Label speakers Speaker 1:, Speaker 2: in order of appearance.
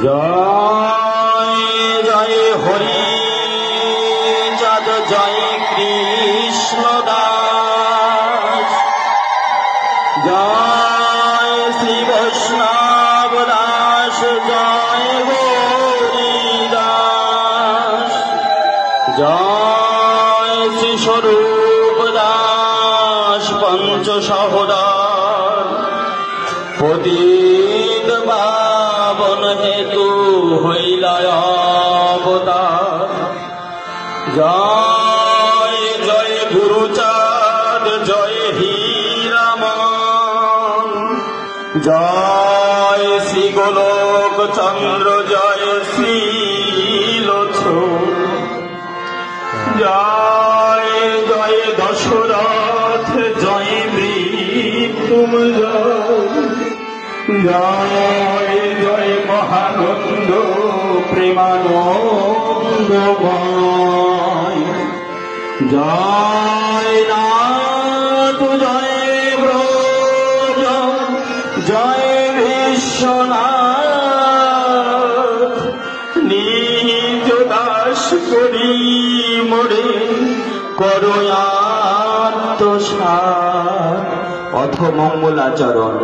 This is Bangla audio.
Speaker 1: জয় জয় হরি চাঁদ, জয় কৃষ্ণ দাস, জয় শ্রী বৈষ্ণব দাস, জয় গৌরী দাস, জয় শ্রী স্বরূপ দাস পঞ্চ সহোদর, পতিত পাবন হেতু হইলা অবতার। জয় জয় গুরুচাঁদ, জয় হীরামন, জয় শ্রী গোলক চন্দ্র, জয় শ্রী লোচন, জয় জয় দশরথ, জয় মৃত্যুঞ্জয়, জয় জয় মহানন্দ প্রেমানন্দময়, জয় নাথ, জয় ব্রজ, জয় বিশ্বনাথ, নিজ দাস করি মোরে করয়াত্মসাৎ। অথ মঙ্গলাচরণ।